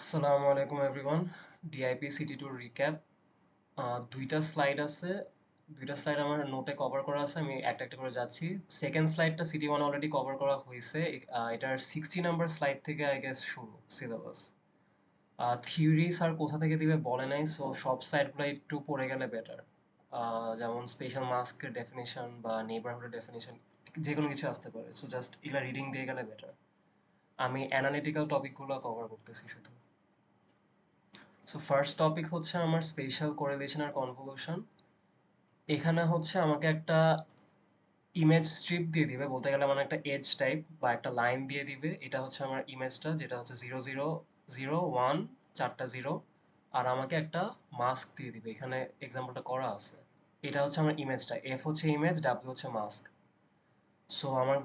আসসালামু আলাইকুম everyone. DIP সিটি2 রিক্যাপ। দুইটা স্লাইড আছে, দুইটা স্লাইড আমার নোটে কভার করা আছে, আমি একটা একটা করে যাচ্ছি। সেকেন্ড স্লাইডটা সিটি1 অলরেডি কভার করা হয়েছে। এটার 60 নাম্বার স্লাইড থেকে আই গেস শুরু সিলেবাস। থিওরি স্যার কোথা থেকে দিবে বলে নাই, সো সব স্লাইডগুলো একটু পড়ে গেলে বেটার। যেমন স্পেশাল মাস্কের ডেফিনেশন বা নেইবারহুডের ডেফিনেশন, যে কোনো কিছু আসতে পারে, সো জাস্ট এগুলা রিডিং দিয়ে গেলে বেটার। আমি অ্যানালিটিক্যাল টপিকগুলো কভার করতেছি শুধু। সো ফার্স্ট টপিক হচ্ছে আমার স্পেশাল কোরিলেশন আর কনভলিউশন। এখানে হচ্ছে আমাকে একটা ইমেজ স্ট্রিপ দিয়ে দিবে, বলতে গেলে মানে একটা এজ টাইপ বা একটা লাইন দিয়ে দিবে। এটা হচ্ছে আমার ইমেজটা, যেটা হচ্ছে 0 0 0 1, চারটা জিরো। আর আমাকে একটা মাস্ক দিয়ে দিবে, এখানে এক্সাম্পলটা করা আছে। এটা হচ্ছে আমার ইমেজটা, এফ হচ্ছে ইমেজ, ডাব্লিউ হচ্ছে মাস্ক। সো আমার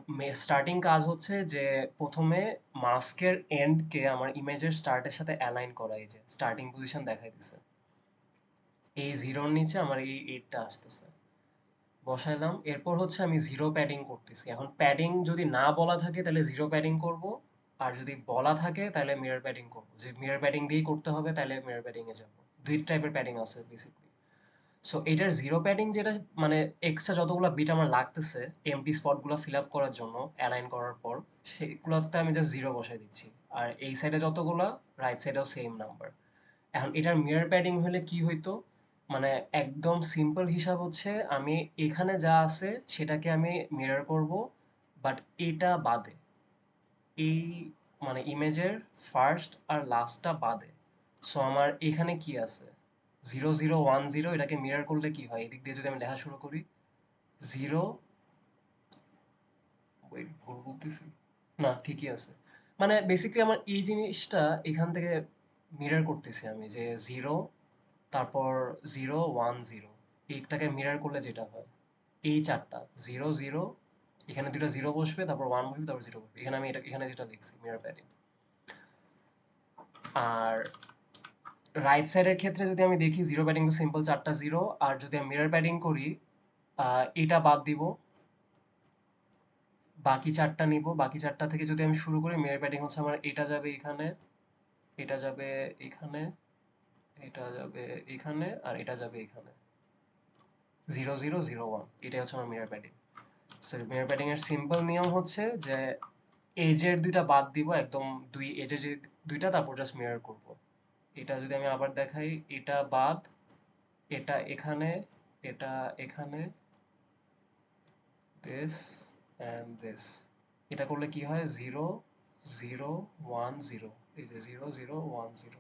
স্টার্টিং কাজ হচ্ছে যে প্রথমে মাস্কের এন্ডকে আমার ইমেজের স্টার্টের সাথে অ্যালাইন করা। এই যে স্টার্টিং পজিশন দেখাই দিছে, এই জিরোর নিচে আমার এই এইটটা আসতেছে, বসাইলাম। এরপর হচ্ছে আমি জিরো প্যাডিং করতেছি। এখন প্যাডিং যদি না বলা থাকে তাহলে জিরো প্যাডিং করব, আর যদি বলা থাকে তাহলে মিরর প্যাডিং করব। যে মিরর প্যাডিং দিয়েই করতে হবে তাহলে মিরর প্যাডিং এ যাব। দুই টাইপের প্যাডিং আছে বেসিক্যালি। সো এটার জিরো প্যাডিং যেটা, মানে এক্সট্রা যতগুলো বিট আমার লাগতেছে এমটি স্পটগুলো ফিল আপ করার জন্য অ্যালাইন করার পর, সেগুলোতে আমি জাস্ট জিরো বসাই দিচ্ছি। আর এই সাইডে যতগুলো, রাইট সাইডেও সেম নাম্বার। এখন এটার মিরর প্যাডিং হলে কি হইতো, মানে একদম সিম্পল হিসাব হচ্ছে আমি এখানে যা আছে সেটাকে আমি মিরর করব, বাট এটা বাদে, এই মানে ইমেজের ফার্স্ট আর লাস্টটা বাদে। সো আমার এখানে কি আছে, 0 0 1 0, এটাকে মিরর করলে কি হয়, এদিক দিয়ে যদি আমি লেখা শুরু করি, জিরো, ওয়েট ভুল বলতেছি, না ঠিকই আছে। মানে বেসিক্যালি আমার এই জিনিসটা এখান থেকে মিরর করতেছি আমি, যে জিরো, তারপর 0 1 0, এইটাকে মিরর করলে যেটা হয় এই চারটা, 0 0, এখানে দুটো জিরো বসবে, তারপর ওয়ান বসবে, তারপর জিরো বসবে। এখানে আমি এটা এখানে যেটা লিখছি মিরর প্যাডিং। আর রাইট সাইডের ক্ষেত্রে যদি আমি দেখি, জিরো প্যাডিং তো সিম্পল চারটা জিরো, আর যদি আমি মিরর প্যাডিং করি, এটা বাদ দিব, বাকি চারটা নিব। বাকি চারটা থেকে যদি আমি শুরু করি, মিরর প্যাডিং হচ্ছে আমার এটা যাবে এখানে, এটা যাবে এখানে, এটা যাবে এখানে, আর এটা যাবে এখানে। 0 0 0 1, এটাই হচ্ছে আমার mirror padding. So mirror padding এর সিম্পল নিয়ম হচ্ছে যে এজের দুইটা বাদ দিব, একদম দুই এজে যে দুইটা, তারপর জাস্ট মিরর করব। এটা যদি আমি আবার দেখাই, এটা বাদ, এটা এখানে, এটা এখানে, দিস অ্যান্ড দিস। এটা করলে কি হয়, 0 0 1 0, এই যে 0 0 1 0।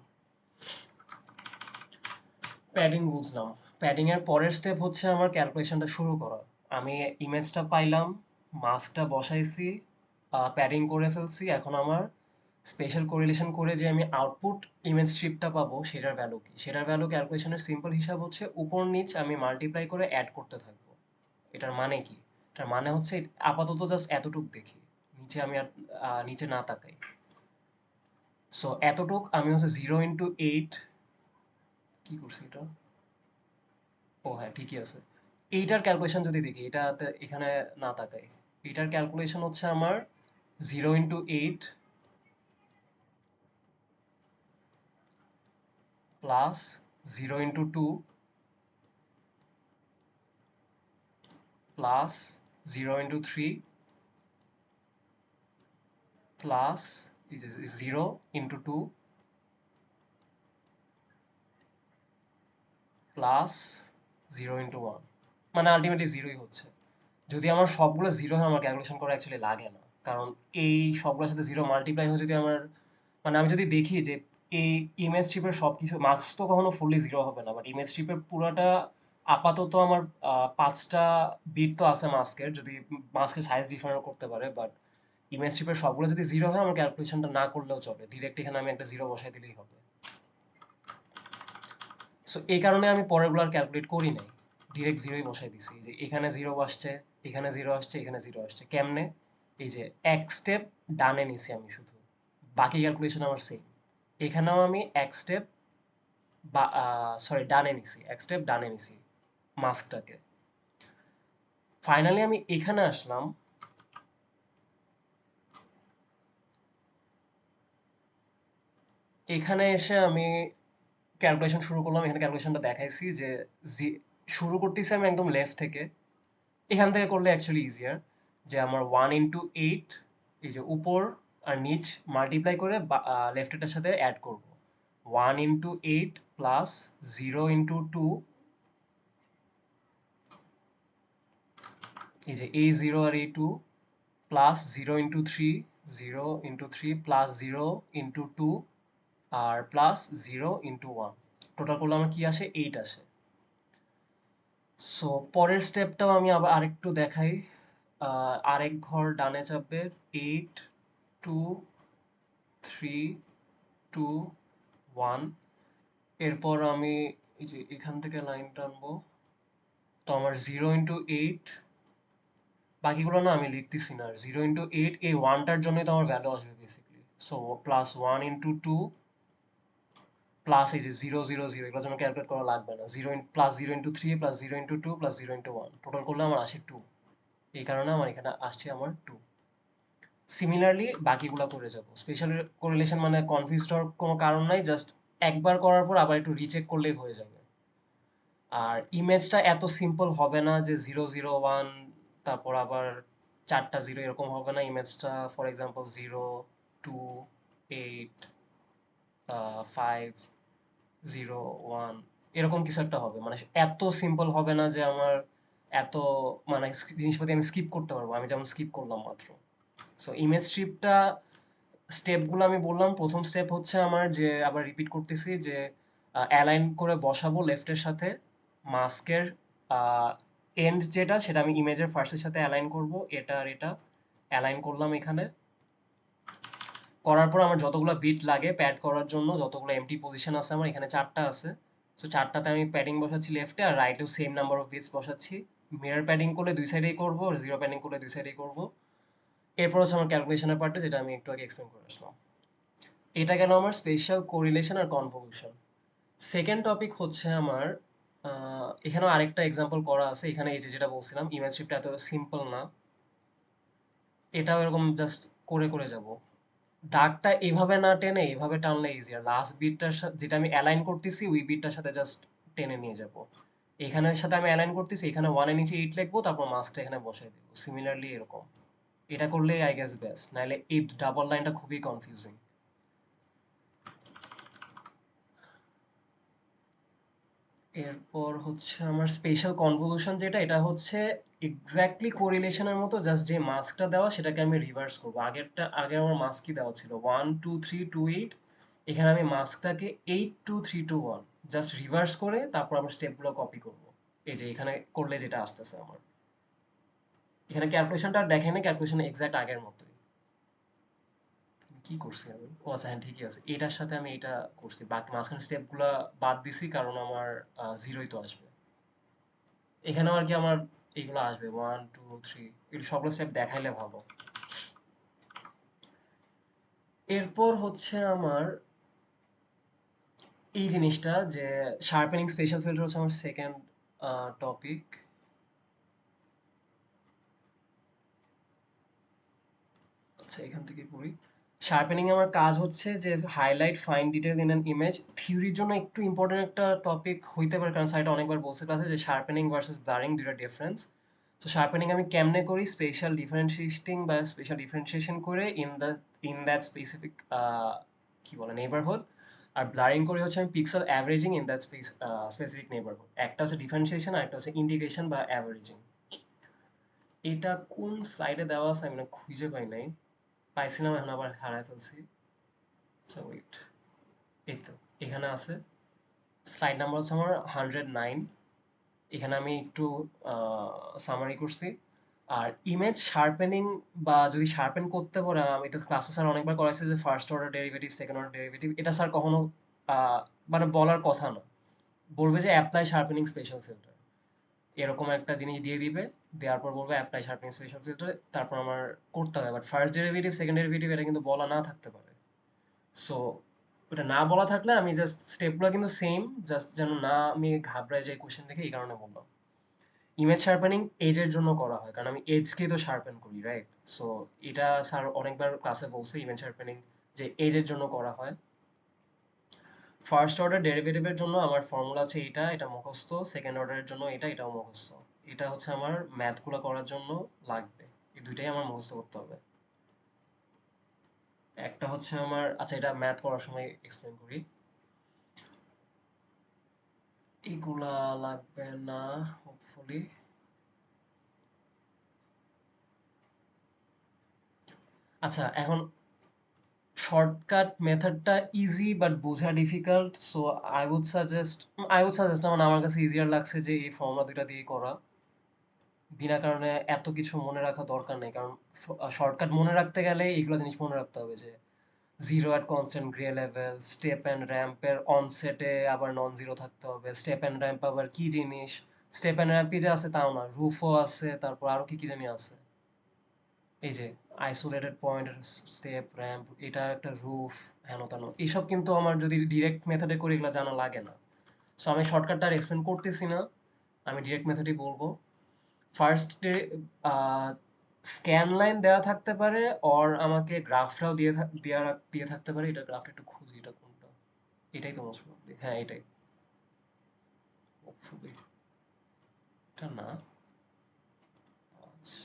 প্যাডিং বুঝলাম। প্যাডিং এর পরের স্টেপ হচ্ছে আমার ক্যালকুলেশনটা শুরু করা। আমি ইমেজটা পাইলাম, মাস্কটা বসাইছি, প্যাডিং করে ফেলছি। এখন আমার স্পেশাল কোরিলেশন করে যে আমি আউটপুট ইমেজ স্ট্রিপটা পাবো, সেটার ভ্যালু কি, সেটার ভ্যালু ক্যালকুলেশনের সিম্পল হিসাব হচ্ছে উপর নিচ আমি মাল্টিপ্লাই করে অ্যাড করতে থাকবো। এটার মানে কি, এটার মানে হচ্ছে আপাতত জাস্ট এতটুক দেখি, নিচে আমি আর নিচে না তাকাই। সো এতটুক আমি হচ্ছে 0 × 8, কি করছি এটা, ও হ্যাঁ ঠিকই আছে। এইটার ক্যালকুলেশন যদি দেখি, এটাতে এখানে না তাকাই, এইটার ক্যালকুলেশন হচ্ছে আমার 0 × 8 প্লাস 0 × 2 প্লাস 0 × 3 প্লাস 0 × 2 প্লাস 0 × 1। মানে আলটিমেটলি জিরোই হচ্ছে। যদি আমার সবগুলো জিরো হয়, আমার ক্যালকুলেশন করা অ্যাকচুয়ালি লাগে না। কারণ এই সবগুলোর সাথে জিরো মাল্টিপ্লাই হয়ে যদি আমার, মানে আমি যদি দেখি যে এই ইমেজ স্ট্রিপের সব কিছু, মার্কস তো কখনো ফুললি জিরো হবে না, বাট ইমেজ স্ট্রিপের পুরোটা আপাতত আমার পাঁচটা বিট তো আছে মাস্কের, যদি মাস্কের সাইজ ডিফারেন্ট করতে পারে, বাট ইমেজ স্ট্রিপের সবগুলো যদি জিরো হয়, আমার ক্যালকুলেশনটা না করলেও চলে, ডিরেক্ট এখানে আমি একটা জিরো বসাই দিলেই হবে। সো এই কারণে আমি পরেরগুলো আর ক্যালকুলেট করি নাই, ডিরেক্ট জিরোই বসাই দিছি, যে এখানে জিরো আসছে, এখানে জিরো আসছে, এখানে জিরো আসছে কেমনে, এই যে এক স্টেপ ডানে নিছি আমি শুধু, বাকি ক্যালকুলেশন আমার সেম। এখানেও আমি এক স্টেপ বা সরি ডানে নিছি, এক স্টেপ ডানে নিছি মাস্কটাকে। ফাইনালি আমি এখানে আসলাম, এখানে এসে আমি ক্যালকুলেশন শুরু করলাম। এখানে ক্যালকুলেশনটা দেখাইছি যে শুরু করতেছি আমি একদম লেফট থেকে। এখান থেকে করলে অ্যাকচুয়ালি ইজিয়ার, যে আমার 1 into 8, এই যে উপর আর নিচ মাল্টিপ্লাই করে লেফটেরটার সাথে অ্যাড করব। 1 into 8 প্লাস 0 into 2, এই যে এই 0 আর এই 2, plus 0 into 3, 0 into 3 plus 0 into 2 আর প্লাস 0 into 1। টোটাল করলে আমার কি আসে? 8 আসে। সো পরের স্টেপটাও আমি আবার আরেকটু দেখাই। আরেক ঘর ডানে চাপবে। 8 2 3 2 1। এরপর আমি এই যে এখান থেকে লাইন টানবো। তো আমার 0 into 8, বাকিগুলো না আমি লিখতেছি না। 0 into 8, এই ওয়ানটার জন্যই তো আমার ভ্যালু আসবে basically. So plus 1 into 2 plus এই যে 0 0 0, এগুলোর জন্য ক্যালকুলেট করা লাগবে না। Plus 0 into 3 plus 0 into 2 plus 0 into 1, total করলে আমার আসে 2। এই কারণে আমার এখানে আসছে আমার 2। সিমিলারলি বাকিগুলা করে যাব। স্পেশাল কোরিলেশন মানে কনফিউজ হওয়ার কোনো কারণ নাই, জাস্ট একবার করার পর আবার একটু রিচেক করলেই হয়ে যাবে। আর ইমেজটা এত সিম্পল হবে না যে 0 0 1 তারপর আবার 4টা 0 এরকম হবে না। ইমেজটা ফর এক্সাম্পল 0 2 8 5 0 1 এরকম কিছু একটা হবে। মানে এত সিম্পল হবে না যে আমার এত মানে জিনিসপাতি আমি স্কিপ করতে পারবো, আমি যেমন স্কিপ করলাম মাত্র। সো ইমেজ স্ট্রিপটা স্টেপগুলো আমি বললাম। প্রথম স্টেপ হচ্ছে আমার, যে আবার রিপিট করতেছি, যে অ্যালাইন করে বসাবো লেফটের সাথে। মাস্কের এন্ড যেটা, সেটা আমি ইমেজের ফার্স্টের সাথে অ্যালাইন করব। এটা আর এটা অ্যালাইন করলাম এখানে। করার পর আমার যতগুলো বিট লাগে প্যাড করার জন্য, যতগুলো এমটি পজিশন আছে আমার এখানে 4টা আছে। সো 4টাতে আমি প্যাডিং বসাচ্ছি লেফটে, আর রাইটেও সেম নাম্বার অফ বিটস বসাচ্ছি। মিরর প্যাডিং করলে দুই সাইডেই করবো, আর জিরো প্যাডিং করলে দুই সাইডেই করবো। এরপর হচ্ছে আমার ক্যালকুলেশনের পার্টটা, যেটা আমি একটু আগে এক্সপ্লেন করে আসলাম। এটা গেল আমার স্পেশাল কোরিলেশন আর কনভলিউশন। সেকেন্ড টপিক হচ্ছে আমার, এখানেও আরেকটা এক্সাম্পল করা আছে। এখানে এই যে যেটা বলছিলাম, ইমেজ শিফটটা এত সিম্পল না। এটাও এরকম জাস্ট করে করে যাব। দাগটা এভাবে না টেনে এভাবে টানলে ইজিয়ার। লাস্ট বিটটার সাথে যেটা আমি অ্যালাইন করতেছি ওই বিটটার সাথে জাস্ট টেনে নিয়ে যাব। এখানের সাথে আমি অ্যালাইন করতেছি, এখানে 1 এর নিচে 8 লিখবো, তারপর মাস্কটা এখানে বসাই দেবো। সিমিলারলি এরকম এটা করলেই আই গেস বেস্ট, নাহলে এই ডাবল লাইনটা খুবই কনফিউজিং। এরপর হচ্ছে আমার স্পেশাল কনভলিউশন, যেটা এটা হচ্ছে এক্স্যাক্টলি কোরিলেশনের মতো, জাস্ট যে মাস্কটা দেওয়া সেটাকে আমি রিভার্স করবো। আগে আমার মাস্কই দেওয়া ছিল 1 2 3 2 8, এখানে আমি মাস্কটাকে 8 2 3 2 1 জাস্ট রিভার্স করে তারপর আমার স্টেপগুলো কপি করব। এই যে এখানে করলে যেটা আসতেছে আমার, এখানে ক্যালকুলেশনটা আর দেখেন না, ক্যালকুলেশন এক্স্যাক্ট আগের মতোই। কি করছি আমি? ও আচ্ছা, হ্যাঁ ঠিকই আছে। এটার সাথে আমি এটা করছি, বাকি মাঝখানে স্টেপগুলো বাদ দিছি কারণ আমার জিরোই তো আসবে। এখানেও আর কি আমার এইগুলো আসবে 1 2 3, এগুলো সবগুলো স্টেপ দেখাইলে ভালো। এরপর হচ্ছে আমার এই জিনিসটা, যে শার্পেনিং স্পেশাল ফিল্টার হচ্ছে আমার সেকেন্ড টপিক। আচ্ছা, এখান থেকে পড়ি। শার্পেনিং আমার কাজ হচ্ছে যে highlight fine detail in an image. থিওরির জন্য একটু ইম্পর্টেন্ট একটা টপিক হইতে পারে, কারণ স্যার এটা অনেকবার বলছে ক্লাসে, যে শার্পেনিং ভার্সেস ব্লারিং দুইটা ডিফারেন্স। তো শার্পেনিং আমি কেমনে করি? স্পেশাল ডিফারেন্সিয়েটিং বা স্পেশাল ডিফারেন্সিয়েশন করে ইন দ্যাট স্পেসিফিক কি বলে নেইবারহুড। আর ব্লারিং করি হচ্ছে আমি pixel averaging in that specific neighbourhood. একটা হচ্ছে ডিফারেন্সিয়েশন আর একটা হচ্ছে ইন্টিগ্রেশন বা অ্যাভারেজিং। এটা কোন স্লাইডে দেওয়া আছে আমি না খুঁজে পাই নাই। পাইছিলাম, এখন আবার হারায় ফেলছি। সো ওয়েট, এই তো এখানে আছে। স্লাইড নাম্বার হচ্ছে আমার 109। এখানে আমি একটু সামারি করছি। আর ইমেজ শার্পেনিং বা যদি শার্পেন করতে পারে, আমি তো ক্লাসে স্যার অনেকবার করাইছে যে first order derivative, second order derivative, এটা স্যার কখনো আহ, মানে বলার কথা না। বলবে যে অ্যাপ্লাই শার্পেনিং স্পেশাল ফিল্টার, এরকম একটা জিনিস দিয়ে দিবে। দেওয়ার পর বলবে অ্যাপ্লাই শার্পেনিং স্পেশাল ফিল্টার, তারপর আমার করতে হবে। But first derivative second derivative এটা কিন্তু বলা না থাকতে পারে। সো ওটা না বলা থাকলে আমি জাস্ট স্টেপগুলো কিন্তু সেম, জাস্ট যেন না আমি ঘাবড়ায় যাই কোশ্চেন দেখে, এই কারণে বললাম। ইমেজ শার্পেনিং এজের জন্য করা হয়, কারণ আমি এজকেই তো শার্পেন করি, রাইট? সো এটা স্যার অনেকবার ক্লাসে বলছে ইমেজ শার্পেনিং যে এজের জন্য করা হয়। ফার্স্ট অর্ডার ডেরিভেটিভের জন্য আমার ফর্মুলা হচ্ছে এটা মুখস্থ, সেকেন্ড অর্ডারের জন্য এটাও মুখস্থ। এটা হচ্ছে আমার ম্যাথগুলো করার জন্য লাগবে, এই দুইটাই আমার মুখস্থ করতে হবে। একটা হচ্ছে আমার, আচ্ছা এটা ম্যাথ করার সময় এক্সপ্লেন করি, এগুলা লাগবে না হোপফুলি। আচ্ছা এখন শর্টকাট মেথডটা ইজি বাট বোঝা difficult, so I would suggest মানে আমার কাছে ইজিয়ার লাগছে যে এই ফর্মুলা দুইটা দিয়ে করা। বিনা কারণে এত কিছু মনে রাখা দরকার নেই, কারণ শর্টকাট মনে রাখতে গেলে এইগুলো জিনিস মনে রাখতে হবে যে zero at constant grey level, step and র্যাম্পের অনসেটে আবার নন জিরো থাকতে হবে, স্টেপ অ্যান্ড র্যাম্প আবার কি জিনিস, স্টেপ অ্যান্ড র্যাম্পই যে আছে তাও না, রুফও আছে, তারপর আরো কি কি জানি আছে, এই যে আইসোলেটেড পয়েন্ট, স্টেপ র্যাম্প, এটা একটা রুফ, হেন তেন, এইসব কিন্তু আমার যদি ডিরেক্ট মেথডে করি এগুলো জানা লাগে না। সো আমি শর্টকাটটা আর এক্সপ্লেন করতেছি না, আমি ডিরেক্ট মেথডই বলবো। ফার্স্টে স্ক্যান লাইন দেওয়া থাকতে পারে, অর আমাকে গ্রাফটাও দিয়ে থাকতে পারে। এটা গ্রাফটা একটু খুঁজি, এটা কোনটা, এটাই তো মোস্ট প্রবাবলি, হ্যাঁ এটাই, হোপফুলি এটা না। আচ্ছা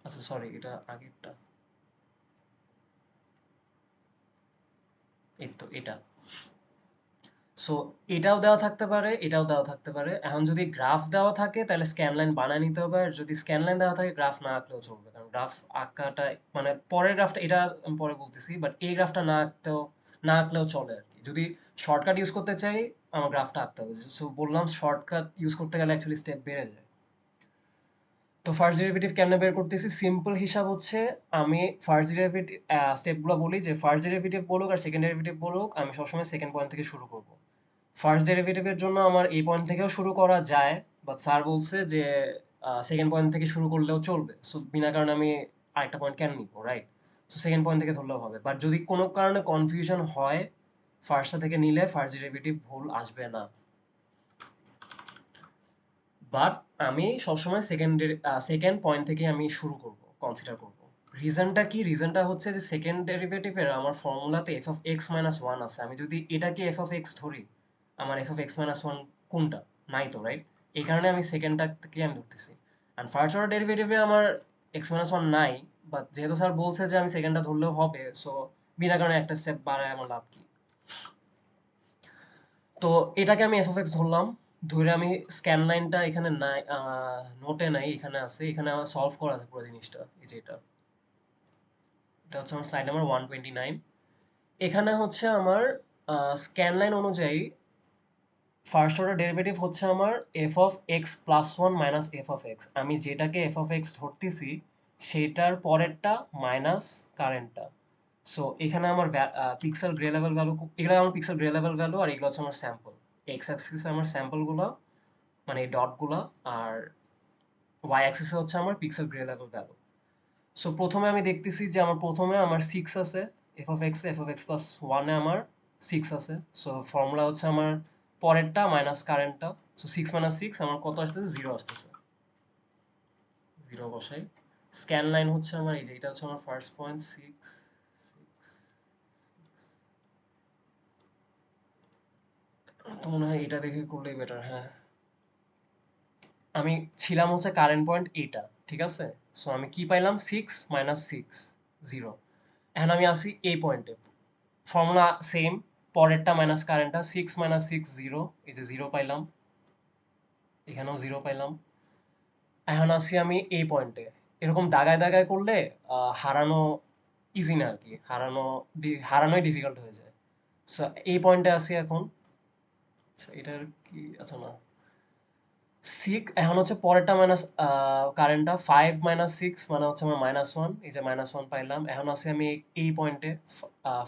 আচ্ছা সরি, এটা আগেরটা, এই তো এটা। সো এটাও দেওয়া থাকতে পারে, এটাও দেওয়া থাকতে পারে। এখন যদি গ্রাফ দেওয়া থাকে তাহলে স্ক্যান লাইন বানায় নিতে হবে, আর যদি স্ক্যান লাইন দেওয়া থাকে গ্রাফ না আঁকলেও চলবে, কারণ গ্রাফ আঁকাটা মানে পরের গ্রাফটা, এটা আমি পরে বলতেছি, বাট এই গ্রাফটা না আঁকলেও চলে আর কি। যদি শর্টকাট ইউজ করতে চাই আমার গ্রাফটা আঁকতে হবে। সো বললাম শর্টকাট ইউজ করতে গেলে অ্যাকচুয়ালি স্টেপ বেড়ে যায়। তো ফার্স্ট ডেরিভেটিভ কেমনে বের করতেছি, সিম্পল হিসাব হচ্ছে, আমি ফার্স্ট ডেরিভেটিভ স্টেপগুলো বলি, যে ফার্স্ট ডেরিভেটিভ বলুক আর সেকেন্ড ডেরিভেটিভ বলুক, আমি সবসময় সেকেন্ড পয়েন্ট থেকে শুরু করব। ফার্স্ট ডেরিভেটিভের জন্য আমার এই পয়েন্ট থেকেও শুরু করা যায়, বাট স্যার বলছে যে সেকেন্ড পয়েন্ট থেকে শুরু করলেও চলবে, সো বিনা কারণে আমি আরেকটা পয়েন্ট কেন নিব, রাইট? সো সেকেন্ড পয়েন্ট থেকে ধরলেও হবে, বাট যদি কোনো কারণে কনফিউশন হয় ফার্স্টটা থেকে নিলে ফার্স্ট ডেরিভেটিভ ভুল আসবে না। বাট আমি সবসময় সেকেন্ড পয়েন্ট থেকে আমি শুরু করব, কনসিডার করব। রিজনটা কি, রিজনটা হচ্ছে যে সেকেন্ড ডেরিভেটিভের আমার ফর্মুলাতে f of x minus one আছে, আমি যদি এটাকে এফ অফ এক্স ধরি, আমার f of x minus one কোনটা, নাই তো, রাইট? এই কারণে আমি সেকেন্ডটাকে আমি ধরতেছি। অ্যান্ড ফার্স্ট অর্ডার ডেরিভেটিভে আমার এক্স মাইনাস ওয়ান নাই, বাট যেহেতু স্যার বলছে যে আমি সেকেন্ডটা ধরলেও হবে, সো বিনা কারণে একটা স্টেপ বাড়ায় আমার লাভ কি। তো এটাকে আমি এফ অফ এক্স ধরলাম, ধরে আমি স্ক্যান লাইনটা এখানে নাই, নোটে নাই, এখানে আছে, এখানে আমার সলভ করা আছে পুরো জিনিসটা, এই যে এটা, এটা হচ্ছে আমার স্লাইড নাম্বার 129। এখানে হচ্ছে আমার স্ক্যান লাইন অনুযায়ী ফার্স্ট অর্ডার ডেরিভেটিভ হচ্ছে আমার f of X plus one minus F of x. আমি যেটাকে এফ অফ এক্স ধরতেছি সেটার পরেরটা মাইনাস কারেন্টটা। সো এখানে আমার পিক্সেল গ্রে লেভেল ভ্যালু, এগুলো আমার পিক্সেল গ্রে লেভেল ভ্যালু, আর এগুলো হচ্ছে আমার স্যাম্পল। এক্স অ্যাক্সিসে আমার স্যাম্পলগুলো, মানে এই ডটগুলো, আর ওয়াই অ্যাক্সিসে হচ্ছে আমার pixel grey level value. So প্রথমে আমি দেখতেছি যে প্রথমে আমার সিক্স আছে, এফ অফ এক্স প্লাস ওয়ানে আমার সিক্স আছে। সো ফর্মুলা হচ্ছে আমার পরেরটা মাইনাস কারেন্টটা। সো সিক্স মাইনাস সিক্স আমার কত আসতেছে, জিরো আসতেছে, জিরো বসাই। স্ক্যান লাইন হচ্ছে আমার এই যে এটা হচ্ছে আমার ফার্স্ট পয়েন্ট, সিক্স সিক্স, তো মনে হয় এটা দেখে করলেই বেটার, হ্যাঁ। আমি ছিলাম হচ্ছে কারেন্ট পয়েন্ট এইটা, ঠিক আছে? সো আমি কি পাইলাম, সিক্স মাইনাস সিক্স, জিরো। এখন আমি আসি এই পয়েন্টে, ফর্মুলা সেম, পরেরটা মাইনাস কারেন্টটা, সিক্স মাইনাস সিক্স জিরো, এই যে জিরো পাইলাম, এখানেও জিরো পাইলাম। এখন আসি আমি এই পয়েন্টে, এরকম দাগায় দাগায় করলে হারানো ইজি না আর কি, হারানোই ডিফিকাল্ট হয়ে যায়। সো এই পয়েন্টে আসি এখন। আচ্ছা এটার কি, আচ্ছা না, সিক্স এখন হচ্ছে পরেরটা মাইনাস কারেন্টটা, ফাইভ মাইনাস সিক্স মানে হচ্ছে আমার মাইনাস ওয়ান, এই যে মাইনাস ওয়ান পাইলাম। এখন আছি আমি এই পয়েন্টে,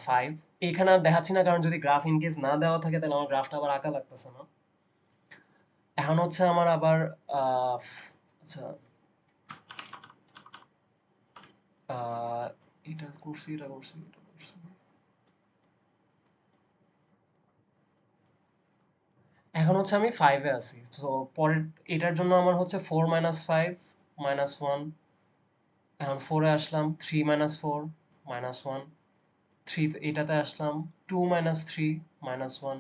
ফাইভ। এইখানে আর দেখাচ্ছি না, কারণ যদি গ্রাফ ইনকেস না দেওয়া থাকে তাহলে আমার গ্রাফটা আবার আঁকা লাগতেছে না। এখন হচ্ছে আমার আবার আচ্ছা, আহ, এটা করছি, এটা করছি, এটা করছি। এখন হচ্ছে আমি ফাইভে আছি, তো পরের এটার জন্য আমার হচ্ছে four minus five minus one. এখন ফোরে আসলাম, three minus four minus one. 3 এটাতে আসলাম, 2 মাইনাস 3 মাইনাস 1।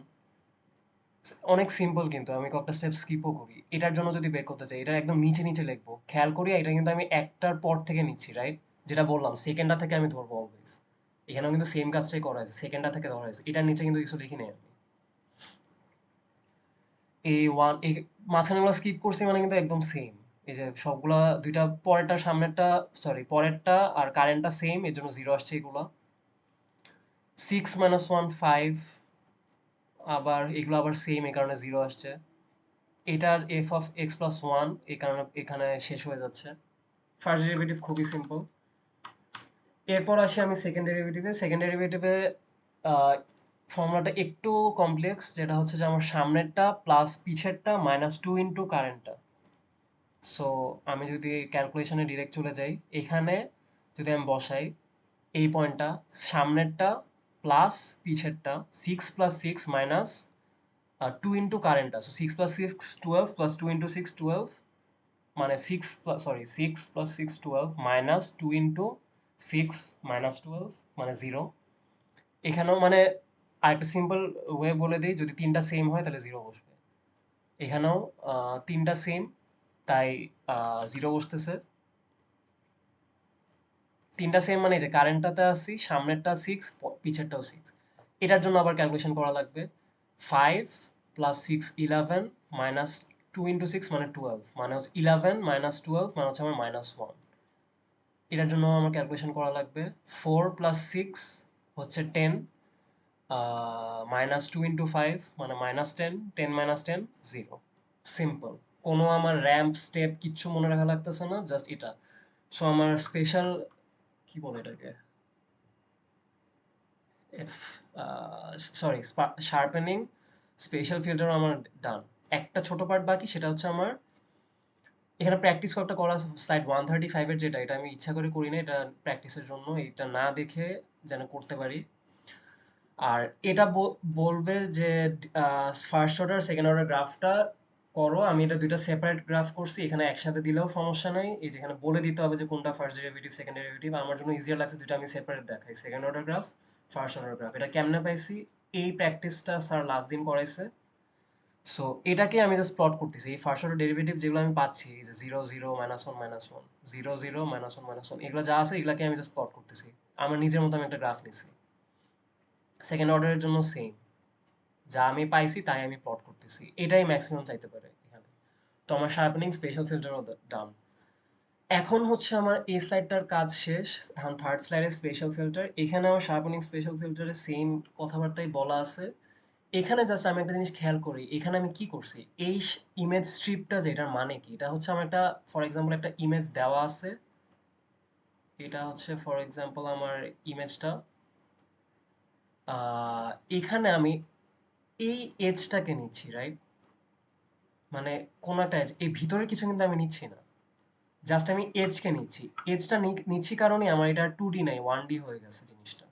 অনেক সিম্পল, কিন্তু আমি কয়েকটা স্টেপ স্কিপও করি এটার জন্য। যদি বের করতে চাই, এটা একদম নিচে নিচে লিখবো, খেয়াল করি এটা কিন্তু আমি একটার পর থেকে নিচ্ছি, রাইট? যেটা বললাম সেকেন্ডটা থেকে আমি ধরবো অলওয়েজ। এখানেও কিন্তু সেম কাজটাই করা হয়েছে, সেকেন্ডটা থেকে ধরা হয়েছে, এটার নিচে কিন্তু কিছু লিখি নেই আমি। এই ওয়ান, এই মাঝখানেগুলো স্কিপ করছি মানে কিন্তু একদম সেম। এই যে সবগুলা, দুইটা পরেরটা সামনেরটা, সরি পরেরটা আর কারেন্টটা সেম, এর জন্য জিরো আসছে এগুলা। 6 মাইনাস 1 5, আবার এগুলো আবার সেম, এই কারণে জিরো আসছে। এটার F of X plus one, এই কারণে এখানে শেষ হয়ে যাচ্ছে। ফার্স্ট ডেরিভেটিভ খুবই সিম্পল। এরপর আসি আমি সেকেন্ড ডেরিভেটিভে। সেকেন্ড ডেরিভেটিভে ফর্মুলাটা একটু কমপ্লেক্স, যেটা হচ্ছে যে আমার সামনেরটা প্লাস পিছেরটা মাইনাস টু ইন্টু কারেন্টটা। সো আমি যদি ক্যালকুলেশনে ডিরেক্ট চলে যাই, এখানে যদি আমি বসাই এই পয়েন্টটা, সামনেরটা প্লাস পিছেরটা, 6 + 6 মাইনাস 2 ইন্টু কারেন্টটা, সো 6 + 6 12 প্লাস 2 ইন্টু 6 12, মানে 6 + 6 12 মাইনাস 2 ইন্টু 6 মাইনাস 12 মানে 0। এখানেও মানে আরেকটা সিম্পল ওয়ে বলে দিই, যদি তিনটা সেম হয় তাহলে জিরো বসবে। এখানেও তিনটা সেম, তাই জিরো বসতেছে। তিনটা সেম মানে এই যে কারেন্টটাতে আসি, সামনেরটা 6, পিছেরটাও 6। এটার জন্য আবার ক্যালকুলেশন করা লাগবে। 5 + 6 11 মাইনাস 2 ইন্টু 6 মানে 12, মানে হচ্ছে 11 মাইনাস 12 মানে হচ্ছে আমার -1। এটার জন্য আমার ক্যালকুলেশন করা লাগবে। 4 + 6 হচ্ছে 10, মাইনাস 2 ইন্টু 5 মানে -10, 10 মাইনাস 10 0। সিম্পল, কোনো আমার র্যাম্প স্টেপ কিচ্ছু মনে রাখা লাগতেছে না, জাস্ট এটা। সো আমার স্পেশাল, কি বলে এটাকে, সরি, শার্পেনিং স্পেশাল ফিল্টার আমার ডান। একটা ছোট পার্ট বাকি, সেটা হচ্ছে আমার এখানে প্র্যাকটিস কয়েকটা করা আছে। স্লাইড 135-এর যেটা, এটা আমি ইচ্ছা করে করি না, এটা প্র্যাকটিসের জন্য, এটা না দেখে যেন করতে পারি। আর এটা বলবে যে ফার্স্ট অর্ডার সেকেন্ড অর্ডার গ্রাফটা করো। আমি এটা দুইটা সেপারেট গ্রাফ করছি, এখানে একসাথে দিলেও সমস্যা নাই। এই যেখানে বলে দিতে হবে যে কোনটা ফার্স্ট ডেরিভেটিভ সেকেন্ড ডেরিভেটিভ, আমার জন্য ইজিয়ার লাগছে দুইটা আমি সেপারেট দেখাই, second order graph, first order graph. এটা কেমনে পাইছি? এই প্র্যাকটিসটা স্যার লাস্ট দিন করাইছে। সো এটাকে আমি জাস্ট প্লট করতেছি, এই ফার্স্ট অর্ডার ডেরিভেটিভ যেগুলো আমি পাচ্ছি, এই যে 0 0 -1 -1, 0 0 -1 -1, এগুলো যা আছে এগুলাকে আমি জাস্ট প্লট করতেছি। আমার নিজের মতো আমি একটা গ্রাফ নিছি। সেকেন্ড অর্ডারের জন্য সেম, যা আমি পাইছি তাই আমি প্লট করতেছি, এটাই ম্যাক্সিমাম চাইতে পারে এখানে। তো আমার শার্পেনিং স্পেশাল ফিল্টারও ডান। এখন হচ্ছে আমার এই স্লাইডটার কাজ শেষ। এখন থার্ড স্লাইডে স্পেশাল ফিল্টার, এখানে আমার শার্পেনিং স্পেশাল ফিল্টারে সেম কথাবার্তাই বলা আছে। এখানে জাস্ট আমি একটা জিনিস খেয়াল করি, এখানে আমি কি করছি, এই ইমেজ স্ট্রিপটা, যে এটার মানে কি, এটা হচ্ছে আমার একটা, ফর এক্সাম্পল একটা ইমেজ দেওয়া আছে, এটা হচ্ছে ফর এক্সাম্পল আমার ইমেজটা। এখানে আমি এই এজটাকে নিচ্ছি, রাইট? মানে কোন একটা এজ, এই ভিতরের কিছু কিন্তু আমি নিচ্ছি না, জাস্ট আমি এজকে নিচ্ছি। এজটা নিচ্ছি কারণে আমার এটা 2D নাই, 1D হয়ে গেছে জিনিসটা।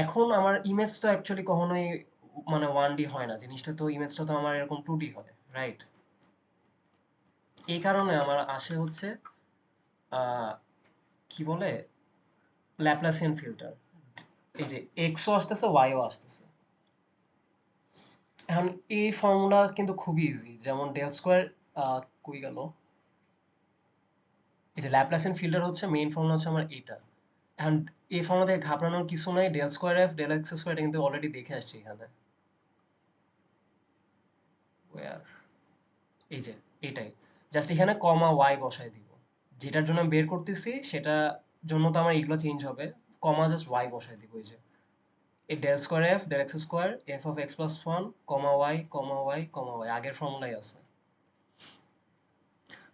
এখন আমার ইমেজ তো অ্যাকচুয়ালি কখনোই মানে 1D হয় না জিনিসটা, তো ইমেজটা তো আমার এরকম 2D হয়, রাইট? এই কারণে আমার আসে হচ্ছে আহ, কি বলে, ল্যাপ্লাসিয়ান ফিল্টার। এই যে এক্সও আসতেছে, ওয়াইও আসতেছে। এখন এই ফর্মুলা কিন্তু খুবই ইজি, যেমন ডেল স্কোয়ার, কই গেল, এই যে ল্যাপ্লাসিয়ান ফিল্টার হচ্ছে মেইন ফর্মুলা হচ্ছে আমার এইটা। এখন এই ফর্মুলা থেকে ঘাবড়ানোর কিছু নাই, del square F del X square, এটা কিন্তু অলরেডি দেখে আসছি এখানে। Where? এই যে এটাই, জাস্ট এখানে কমা ওয়াই বসাই দিব, যেটার জন্য আমি বের করতেছি সেটা জন্য তো আমার এগুলো চেঞ্জ হবে, কমা জাস্ট ওয়াই বসাই দিব। এই যে এই del square F del X square F of X plus one, comma Y comma Y comma Y, আগের ফর্মুলাই আছে।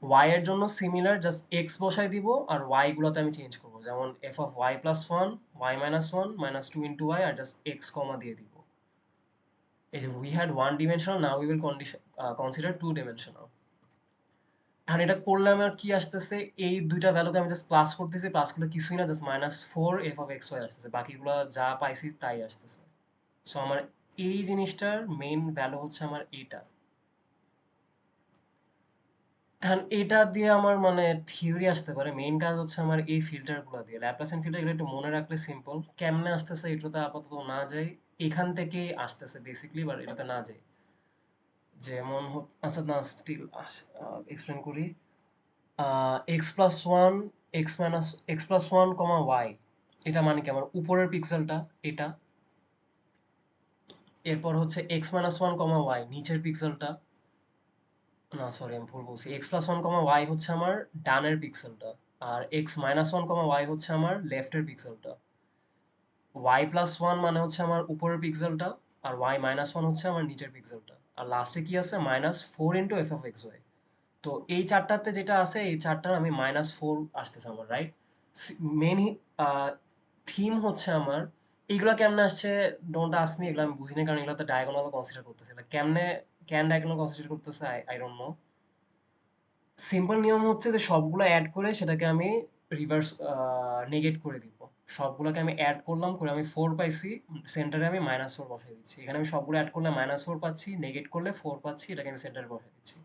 ওয়াই এর জন্য সিমিলার, জাস্ট এক্স বসাই দিব, আর ওয়াই গুলোতে আমি চেঞ্জ করবো, যেমন f of y plus one, y minus one minus two into y, আর জাস্ট এক্স কমা দিয়ে দিব। এই যে we had one dimensional, now we will consider two dimensional. এখন এটা করলে আমার কি আসতেছে, এই দুইটা ভ্যালুকে আমি জাস্ট প্লাস করতেছি, প্লাস করলে কিছুই না, just -4 F of X Y আসতেছে, বাকিগুলো যা পাইছি তাই আসতেছে। সো আমার এই জিনিসটার মেইন ভ্যালু হচ্ছে আমার এইটা। এখন এটা দিয়ে আমার মানে থিওরি আসতে পারে, মেইন কাজ হচ্ছে আমার এই ফিল্টারগুলো দিয়ে ল্যাপ্লাসিয়ান ফিল্টার, এগুলো একটু মনে রাখলে সিম্পল। কেমনে আসতেছে এটাতে আপাতত না যাই, এখান থেকেই আসতেছে বেসিকলি, বাট এটাতে না যাই। যেমন আচ্ছা না স্টিল এক্সপ্লেন করি। X plus one, x plus one comma y, এটা মানে কি আমার উপরের পিক্সেলটা এটা। এরপর হচ্ছে x minus one comma y নিচের পিক্সেলটা। না সরি আমি ভুল বলছি, x plus one comma y হচ্ছে আমার ডানের পিক্সেলটা, আর x minus one comma y হচ্ছে আমার লেফটের পিক্সেলটা। ওয়াই প্লাস ওয়ান মানে হচ্ছে আমার উপরের পিক্সেলটা, আর ওয়াই মাইনাস ওয়ান হচ্ছে আমার নিচের পিক্সেলটা। আর লাস্টে কি আছে, minus four into F of X Y. তো এই চারটাতে যেটা আছে, এই চারটার আমি মাইনাস ফোর আসতেছে আমার, রাইট? মেন থিম হচ্ছে আমার এইগুলা কেমনে আসছে, ডোন্ট আস্ক মি, এগুলো আমি বুঝি না, কারণ এগুলোতে ডায়াগোনালও কনসিডার করতেছে। এগুলা কেমনে ক্যান ডায়াগোনাল কনসিডার করতেছে, আই ডোন্ট নো। সিম্পল নিয়ম হচ্ছে যে সবগুলো অ্যাড করে সেটাকে আমি রিভার্স নেগেট করে দিব। সবগুলোকে আমি অ্যাড করলাম, করে আমি ফোর পাইছি, সেন্টারে আমি মাইনাস ফোর বসাই দিচ্ছি। এখানে আমি সবগুলো অ্যাড করলে মাইনাস ফোর পাচ্ছি, নেগেট করলে ফোর পাচ্ছি, এটাকে আমি সেন্টারে বসাই দিচ্ছি।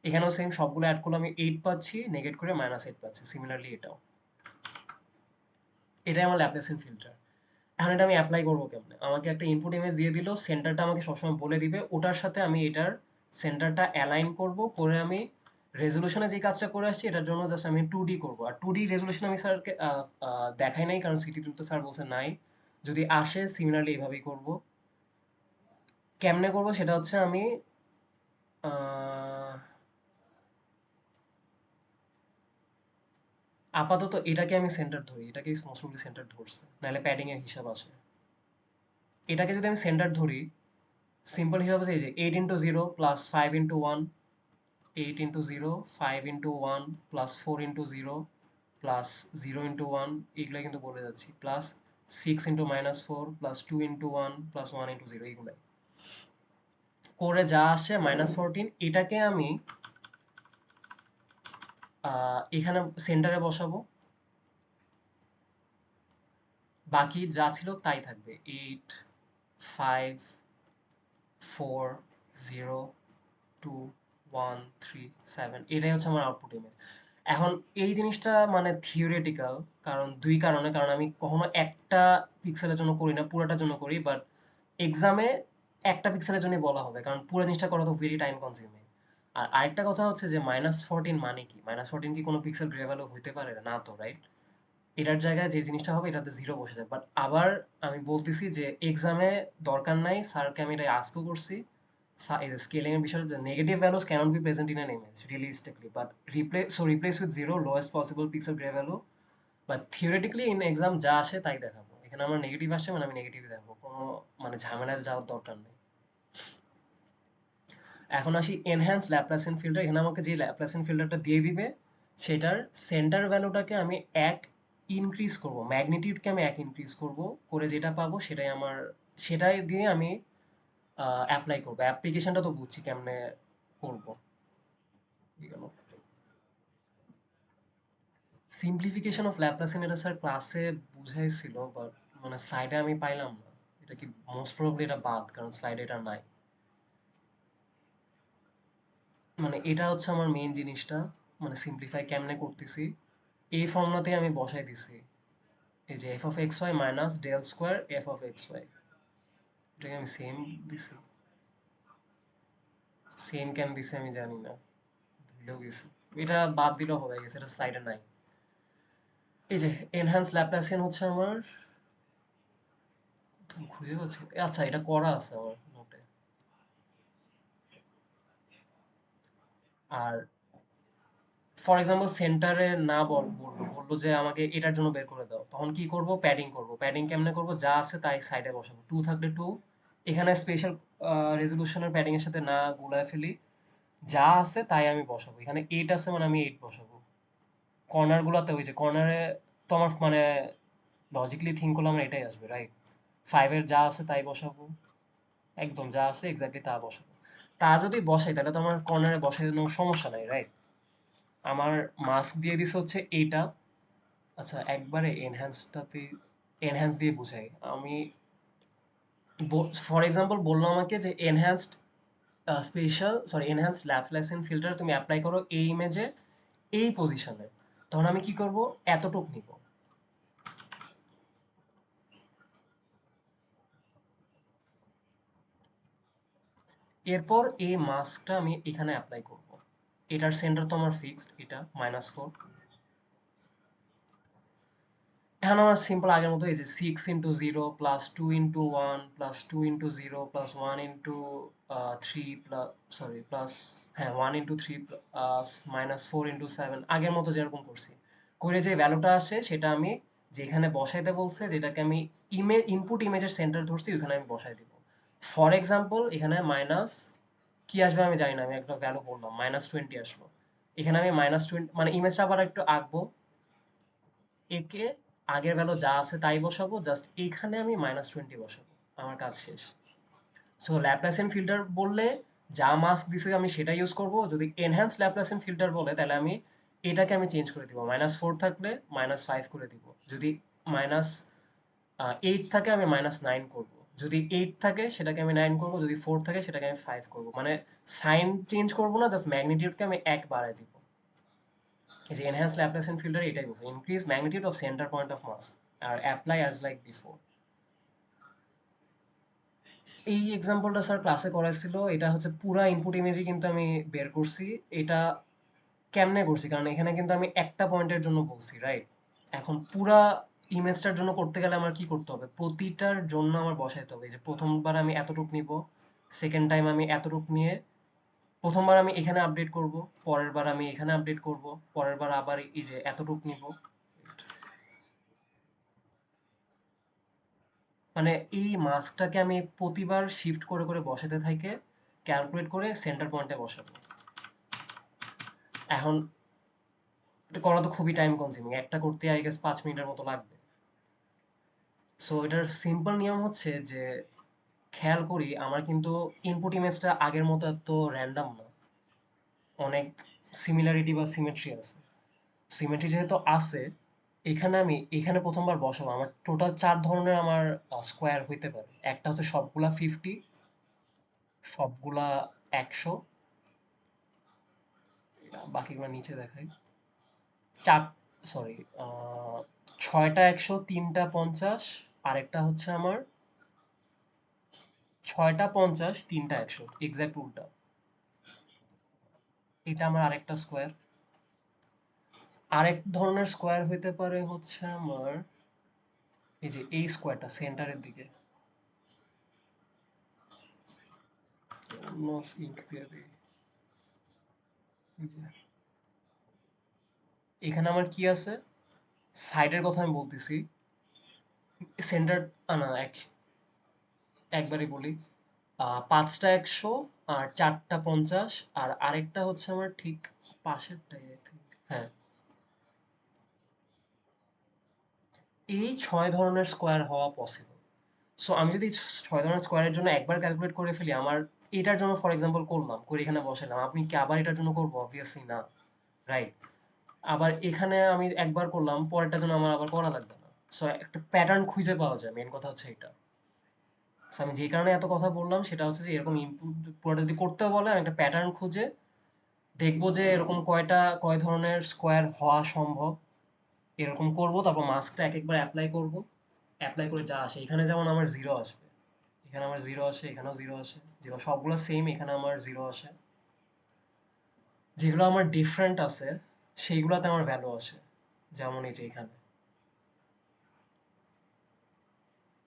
এখানেও সেম, সবগুলো অ্যাড করলে আমি এইট পাচ্ছি, নেগেট করে মাইনাস এইট পাচ্ছি, সিমিলারলি এটাও। এটাই আমার ল্যাপ্লাসিয়ান ফিল্টার। এখন এটা আমি অ্যাপ্লাই করবো কেমনে, আমাকে একটা ইনপুট ইমেজ দিয়ে দিল, সেন্টারটা আমাকে সবসময় বলে দিবে, ওটার সাথে আমি এটার সেন্টারটা অ্যালাইন করব, করে আমি রেজলিউশনে যে কাজটা করে আসছি এটার জন্য জাস্ট আমি টু ডি করবো। আর টু ডি রেজলিউশন আমি স্যারকে দেখাই নাই, কারণ সিটি টুতে স্যার বলছে নাই, যদি আসে সিমিলারলি এইভাবেই করব। কেমনে করব সেটা হচ্ছে আমি আহ, আপাতত এটাকে আমি সেন্টার ধরি, এটাকে মোস্ট প্রবলি সেন্টার ধরছে, নাহলে প্যাডিং এর হিসাব আসে। এটাকে যদি আমি সেন্টার ধরি, সিম্পল হিসাব হচ্ছে এই যে eight into zero plus five into one, eight into zero, five into one, plus four into zero, plus zero into one, এইগুলো কিন্তু বলে যাচ্ছি, plus six into minus four, plus two into one, plus one into zero, এইগুলো করে যা আসে minus fourteen, এটাকে আমি এখানে সেন্টারে বসাবো, বাকি যা ছিল তাই থাকবে, eight, five, four, zero, two, one, three, seven, এটাই হচ্ছে আমার আউটপুট ইমেজ। এখন এই জিনিসটা মানে থিওরিটিক্যাল, কারণ দুই কারণে, কারণ আমি কখনো একটা পিক্সেলের জন্য করি না, পুরোটার জন্য করি, বাট এক্সামে একটা পিক্সেলের জন্যই বলা হবে, কারণ পুরো জিনিসটা করা তো ভেরি টাইম কনজিউমিং। আর আরেকটা কথা হচ্ছে যে মাইনাস ফোরটিন মানে কি, মাইনাস ফোরটিন কি কোনো পিক্সেল গ্রে ভ্যালু হইতে পারে না তো, রাইট? এটার জায়গায় যে জিনিসটা হবে এটাতে জিরো বসে যায়, বাট আবার আমি বলতেছি যে এক্সামে দরকার নাই, স্যারকে আমি এটা আস্কও করছি, স্কেলিং এর বিষয়ে, যে negative values cannot be present in an image realistically, but replace with zero lowest possible pixel grey value. But theoretically in exam যা আসে তাই দেখাবো, এখানে আমার নেগেটিভ আসে মানে আমি নেগেটিভ দেখাবো, কোনো মানে ঝামেলায় যাওয়ার দরকার নেই। এখন আসি এনহ্যান্স ল্যাপ্লাসিয়ান ফিল্টার, এখানে আমাকে যে ল্যাপ্লাসিয়ান ফিল্টারটা দিয়ে দিবে সেটার সেন্টার ভ্যালুটাকে আমি এক ইনক্রিজ করব, ম্যাগনিটিউডকে আমি এক ইনক্রিজ করব, করে যেটা পাবো সেটাই আমার, সেটাই দিয়ে আমি অ্যাপ্লাই করবো। অ্যাপ্লিকেশনটা তো বুঝছি কেমনে করব। সিম্পলিফিকেশন অফ ল্যাপ্লাসিয়ান এটা স্যার ক্লাসে বুঝাইছিল, বাট মানে স্লাইডে আমি পাইলাম না। এটা কি মোস্ট প্রবাবলি এটা বাদ, কারণ স্লাইডে এটা নাই। মানে এটা হচ্ছে আমার মেইন জিনিসটা, মানে সিম্পলিফাই কেমনে করতেছি, এই ফর্মুলাতে আমি বসাই দিছি, এই যে F of X Y minus del square F of X Y, এটাকে আমি সেম দিছি, সেম কেন দিছি আমি জানি না, ভুলেও গেছি। এটা বাদ দিলেও হবে গেছে, এটা স্লাইডে নাই। এই যে এনহ্যান্স ল্যাপ্লাসিয়ান হচ্ছে আমার, খুঁজে পাচ্ছি না। আচ্ছা এটা করা আছে আমার নোটে। আর ফর এক্সাম্পল সেন্টারে না বললো যে আমাকে এটার জন্য বের করে দাও, তখন কি করব, প্যাডিং করব। প্যাডিং কেমনে করব, যা আছে তাই সাইডে বসাবো, টু থাকলে টু, এখানে স্পেশাল রেজলিউশনের প্যাডিং এর সাথে না গুলায় ফেলি, যা আছে তাই আমি বসাবো। এখানে এইট আছে মানে আমি এইট বসাবো। কর্নার গুলাতে ওই যে কর্নারে তো আমার মানে লজিক্যালি থিঙ্ক করলে আমার এটাই আসবে, রাইট? ফাইভের যা আছে তাই বসাবো, একদম যা আছে এক্স্যাক্টলি তা বসাবো। তা যদি বসাই তাহলে তো আমার কর্নারে বসাই কোনো সমস্যা নাই, রাইট? আমার মাস্ক দিয়ে দিছে হচ্ছে এইটা। আচ্ছা একবারে এনহ্যান্সটাতে, এনহ্যান্স দিয়ে বুঝাই আমি। ফর এক্সাম্পল বললো আমাকে যে এনহ্যান্সড এনহ্যান্স ল্যাপ্লাসিয়ান ফিল্টার তুমি অ্যাপ্লাই করো এই ইমেজে এই পজিশনে, তখন আমি কি করব, এতটুক নিব। এরপর এই মাস্কটা আমি এখানে অ্যাপ্লাই করব। এটার সেন্টার তো আমার ফিক্সড, এটা -4। এখন আমার সিম্পল আগের মতো এই যে 6 × 0 + 2 × 1 + 2 × 0 + 1 × 3 প্লাস, সরি প্লাস, হ্যাঁ 1 × 3 -4 × 7 আগের মতো যেরকম করছি করে যে ভ্যালুটা আসে সেটা আমি যেখানে বসাইতে বলছে, যেটাকে আমি ইনপুট ইমেজের সেন্টার ধরছি ওখানে আমি বসাই দিব। ফর এক্সাম্পল এখানে মাইনাস কি আসবে আমি জানি না, আমি একটা ভ্যালু বললাম -20 আসলো। এখানে আমি -20 মানে ইমেজটা আবার একটু আঁকবো, একে আগের ভ্যালু যা আছে তাই বসাবো, জাস্ট এইখানে আমি -20 বসাবো, আমার কাজ শেষ। সো ল্যাপ্লাসিয়ান ফিল্টার বললে যা মাস্ক দিছে আমি সেটা ইউজ করব, যদি এনহ্যান্স ল্যাপ্লাসিয়ান ফিল্টার বলে তাহলে আমি এটাকে আমি চেঞ্জ করে দিব, -4 থাকলে -5 করে দিব, যদি -8 থাকে আমি -9 করব, যদি 8 থাকে সেটাকে আমি 9 করব, যদি 4 থাকে সেটাকে আমি 5 করব, মানে সাইন চেঞ্জ করব না, জাস্ট ম্যাগনিটিউডকে আমি 1 বাড়ায় দিব। এই যে এনহ্যান্স ল্যাপ্লাসিয়ান ফিল্টার এটাই বলছে, increase magnitude of center point of mass আর অ্যাপ্লাই অ্যাজ লাইক বিফোর। এই এক্সাম্পলটা স্যার ক্লাসে করাইছিল, এটা হচ্ছে পুরা ইনপুট ইমেজই কিন্তু আমি বের করছি। এটা কেমনে করছি, কারণ এখানে কিন্তু আমি একটা পয়েন্টের জন্য বলছি, রাইট? এখন পুরা ইমেজটার জন্য করতে গেলে আমার কি করতে হবে, প্রতিটার জন্য আমার বসাইতে হবে। এই যে প্রথমবার আমি এতটুক নিব, সেকেন্ড টাইম আমি এতটুক নিয়ে, প্রথমবার আমি এখানে আপডেট করব, পরের বার আমি এখানে আপডেট করব, পরের বার আবার এই যে এতটুক নিব, মানে এই মাস্কটাকে আমি প্রতিবার শিফট করে করে বসাতে থাকে, ক্যালকুলেট করে সেন্টার পয়েন্টে বসাবো। এখন এটা করা তো খুবই টাইম কনজিউমিং, একটা করতে আই গেস 5 মিনিটের মতো লাগবে। সো এটার সিম্পল নিয়ম হচ্ছে যে, খেয়াল করি আমার কিন্তু ইনপুট ইমেজটা আগের মতো এত র্যান্ডম না, অনেক সিমিলারিটি বা সিমেট্রি আছে। সিমেট্রি যেহেতু আছে, এখানে আমি এখানে প্রথমবার বসাবো, আমার টোটাল 4 ধরনের আমার স্কোয়ার হইতে পারে। একটা হচ্ছে সবগুলা 50, সবগুলা 100, বাকিগুলো নিচে দেখাই। চার, সরি, 6টা 100, 3টা 50, আরেকটা হচ্ছে আমার 6টা 50, 3টা 100, এক্সাক্ট উল্টা। এটা আমার আরেকটা স্কোয়ার। আরেক ধরনের স্কোয়ার হইতে পারে হচ্ছে আমার এই যে এই স্কোয়ারটা সেন্টারের দিকে, অন্য ইঙ্ক দিয়ে দিই। এই যে এখানে আমার কি আছে, সাইডের কথা আমি বলতেছি, সেন্টার না, একবারই বলি। 5টা 100 আর 4টা 50, আর আরেকটা হচ্ছে আমার ঠিক পাশেরটাই আই থিঙ্ক, হ্যাঁ। এই 6 ধরনের স্কোয়ার হওয়া পসিবল। সো আমি যদি 6 ধরনের স্কোয়ারের জন্য একবার ক্যালকুলেট করে ফেলি, আমার এটার জন্য ফর এক্সাম্পল করলাম, করে এখানে বসালাম, আপনি কি আবার এটার জন্য করবো? অবভিয়াসলি না, রাইট? আবার এখানে আমি একবার করলাম, পরেরটার জন্য আমার আবার করা লাগবে না। সো একটা প্যাটার্ন খুঁজে পাওয়া যায়, মেন কথা হচ্ছে এটা। সো আমি যে কারণে এত কথা বললাম সেটা হচ্ছে যে, এরকম ইনপুট পুরোটা যদি করতেও বলে আমি একটা প্যাটার্ন খুঁজে দেখবো যে এরকম কয় ধরনের স্কোয়ার হওয়া সম্ভব, এরকম করব, তারপর মাস্কটা এক একবার অ্যাপ্লাই করব, অ্যাপ্লাই করে যা আসে, এখানে যেমন আমার জিরো আসবে, এখানে আমার জিরো আসে, এখানেও জিরো আসে, জিরো সবগুলো সেম, এখানে আমার জিরো আসে। যেগুলো আমার ডিফারেন্ট আছে সেইগুলোতে আমার ভ্যালু আসে, যেমন এই যে এখানে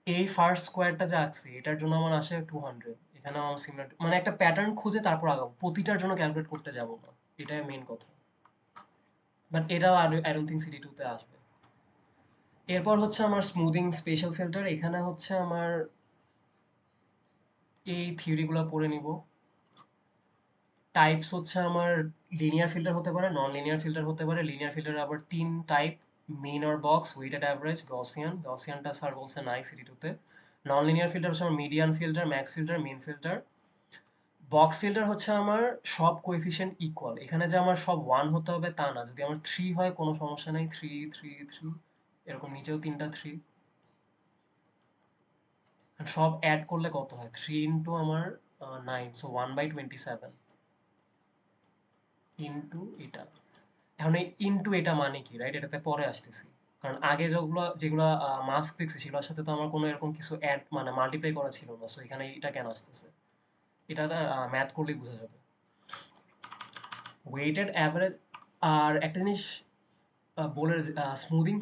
এই ফার্স্ট স্কোয়ারটা যে আঁকছি এটার জন্য আমার আসে 200, এখানেও আমার সিমিলার, মানে একটা প্যাটার্ন খুঁজে তারপর আগাবো, প্রতিটার জন্য ক্যালকুলেট করতে যাব না, এটাই মেন কথা। বাট এটাও আই ডোন্ট থিঙ্ক সিটি টুতে আসবে। এরপর হচ্ছে আমার স্মুদিং স্পেশাল ফিল্টার, এখানে হচ্ছে আমার এই থিওরিগুলো পড়ে নিব। টাইপস হচ্ছে আমার লিনিয়ার ফিল্টার হতে পারে, নন লিনিয়ার ফিল্টার হতে পারে। লিনিয়ার ফিল্টার আবার 3 type, mean or box, weighted average, Gaussian. গসিয়ানটা স্যার বলছে নাই সিটি টুতে। নন লিনিয়ার ফিল্টার হচ্ছে আমার median filter, max filter, mean filter. Box filter হচ্ছে আমার সব কোএফিসিয়েন্ট ইকুয়াল, এখানে যে আমার সব 1 হতে হবে তা না, যদি আমার 3 হয় কোনো সমস্যা নেই, 3 3 3, এরকম নিচেও 3টা 3, সব অ্যাড করলে কত হয়, 3 ইন্টু আমার 9, সো 1/27 ইনটু এটা। এখন এই ইনটু এটা মানে কি, রাইট? এটাতে পরে আসতেছি, কারণ আগে যেগুলো যেগুলো মাস্ক দেখছি সেগুলোর সাথে তো আমার কোনো এরকম কিছু অ্যাড মানে মাল্টিপ্লাই করা ছিল না, সো এখানে এটা কেন আসতেছে এটা ম্যাথ করলেই বোঝা যাবে। Weighted average. আর একটা জিনিস বলে, স্মুদিং